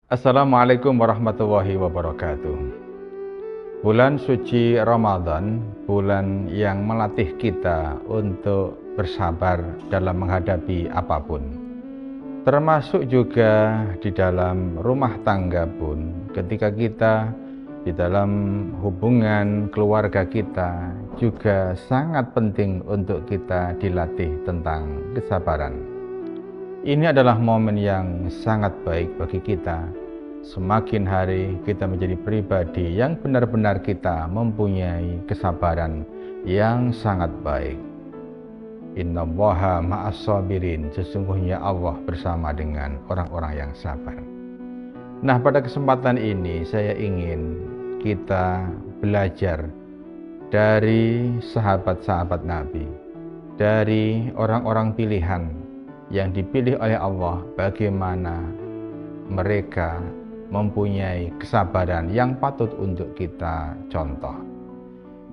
Assalamualaikum warahmatullahi wabarakatuh. Bulan suci Ramadan, bulan yang melatih kita untuk bersabar dalam menghadapi apapun. Termasuk juga di dalam rumah tangga pun, ketika kita di dalam hubungan keluarga kita juga sangat penting untuk kita dilatih tentang kesabaran. Ini adalah momen yang sangat baik bagi kita. Semakin hari kita menjadi pribadi yang benar-benar kita mempunyai kesabaran yang sangat baik. Innallaha ma'as-sabirin, sesungguhnya Allah bersama dengan orang-orang yang sabar. Nah, pada kesempatan ini saya ingin kita belajar dari sahabat-sahabat Nabi, dari orang-orang pilihan yang dipilih oleh Allah, bagaimana mereka mempunyai kesabaran yang patut untuk kita contoh.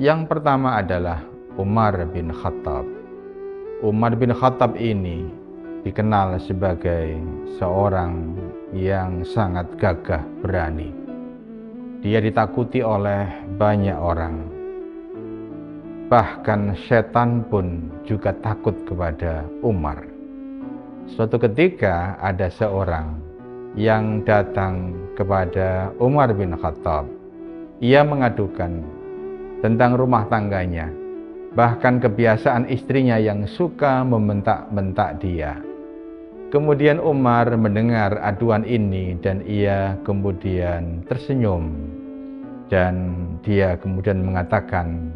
Yang pertama adalah Umar bin Khattab. Umar bin Khattab ini dikenal sebagai seorang yang sangat gagah berani. Dia ditakuti oleh banyak orang. Bahkan setan pun juga takut kepada Umar. Suatu ketika ada seorang yang datang kepada Umar bin Khattab. Ia mengadukan tentang rumah tangganya, bahkan kebiasaan istrinya yang suka membentak-bentak dia. Kemudian Umar mendengar aduan ini dan ia kemudian tersenyum. Dan dia kemudian mengatakan,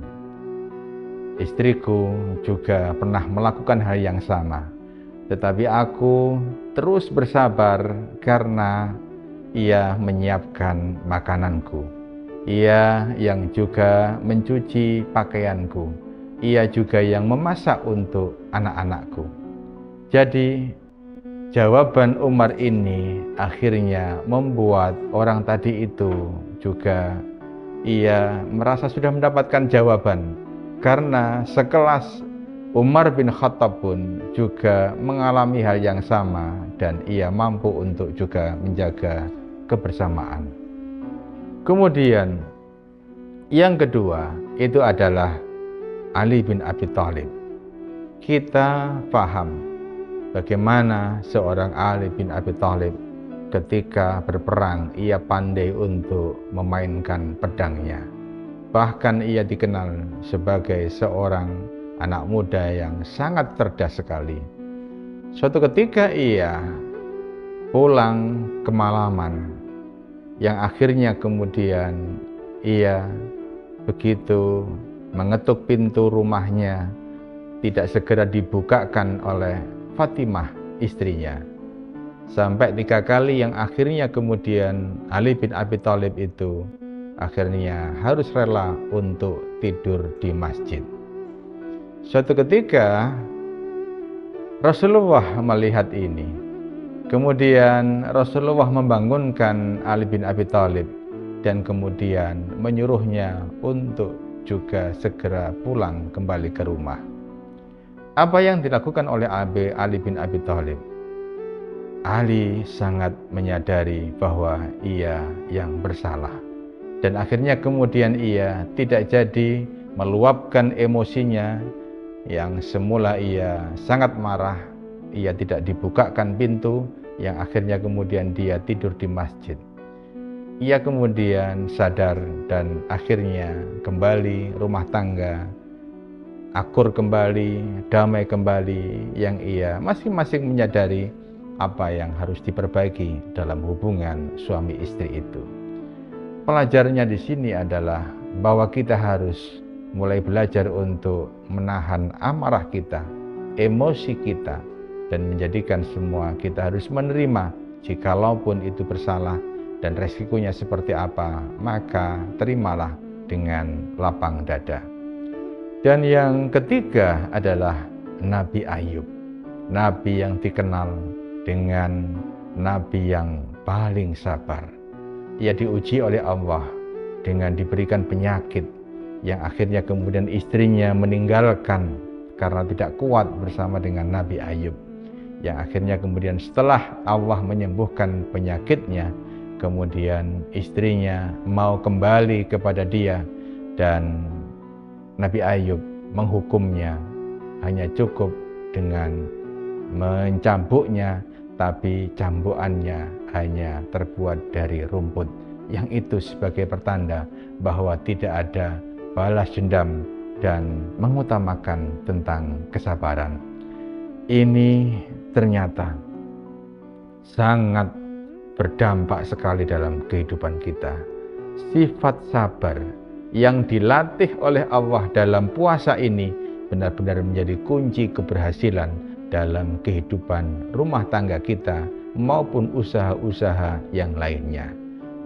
istriku juga pernah melakukan hal yang sama. Tetapi aku terus bersabar karena ia menyiapkan makananku. Ia yang juga mencuci pakaianku. Ia juga yang memasak untuk anak-anakku. Jadi jawaban Umar ini akhirnya membuat orang tadi itu juga ia merasa sudah mendapatkan jawaban. Karena sekelas Umar bin Khattab pun juga mengalami hal yang sama dan ia mampu untuk juga menjaga kebersamaan. Kemudian yang kedua itu adalah Ali bin Abi Thalib. Kita paham bagaimana seorang Ali bin Abi Thalib ketika berperang ia pandai untuk memainkan pedangnya. Bahkan ia dikenal sebagai seorang anak muda yang sangat cerdas sekali. Suatu ketika ia pulang kemalaman, yang akhirnya kemudian ia begitu mengetuk pintu rumahnya, tidak segera dibukakan oleh Fatimah istrinya. Sampai 3 kali yang akhirnya kemudian Ali bin Abi Thalib itu akhirnya harus rela untuk tidur di masjid. Suatu ketika Rasulullah melihat ini. Kemudian Rasulullah membangunkan Ali bin Abi Thalib dan kemudian menyuruhnya untuk juga segera pulang kembali ke rumah. Apa yang dilakukan oleh Ali bin Abi Thalib? Ali sangat menyadari bahwa ia yang bersalah. Dan akhirnya kemudian ia tidak jadi meluapkan emosinya. Yang semula ia sangat marah, ia tidak dibukakan pintu, yang akhirnya kemudian dia tidur di masjid. Ia kemudian sadar dan akhirnya kembali rumah tangga, akur kembali, damai kembali, yang ia masing-masing menyadari apa yang harus diperbaiki dalam hubungan suami istri itu. Pelajarannya di sini adalah bahwa kita harus mulai belajar untuk menahan amarah kita, emosi kita, dan menjadikan semua kita harus menerima jikalaupun itu bersalah dan resikonya seperti apa, maka terimalah dengan lapang dada. Dan yang ketiga adalah Nabi Ayub, Nabi yang dikenal dengan Nabi yang paling sabar. Ia diuji oleh Allah dengan diberikan penyakit yang akhirnya kemudian istrinya meninggalkan karena tidak kuat bersama dengan Nabi Ayub. Yang akhirnya kemudian setelah Allah menyembuhkan penyakitnya, kemudian istrinya mau kembali kepada dia, dan Nabi Ayub menghukumnya hanya cukup dengan mencambuknya, tapi cambukannya hanya terbuat dari rumput, yang itu sebagai pertanda bahwa tidak ada balas dendam dan mengutamakan tentang kesabaran. Ini ternyata sangat berdampak sekali dalam kehidupan kita. Sifat sabar yang dilatih oleh Allah dalam puasa ini benar-benar menjadi kunci keberhasilan dalam kehidupan rumah tangga kita maupun usaha-usaha yang lainnya.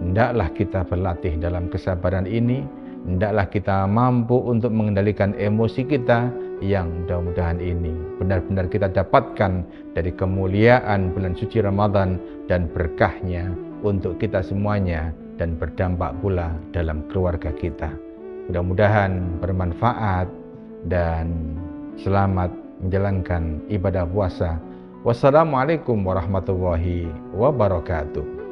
Hendaklah kita berlatih dalam kesabaran ini, hendaklah kita mampu untuk mengendalikan emosi kita, yang mudah-mudahan ini benar-benar kita dapatkan dari kemuliaan bulan suci Ramadan dan berkahnya untuk kita semuanya, dan berdampak pula dalam keluarga kita. Mudah-mudahan bermanfaat dan selamat menjalankan ibadah puasa. Wassalamualaikum warahmatullahi wabarakatuh.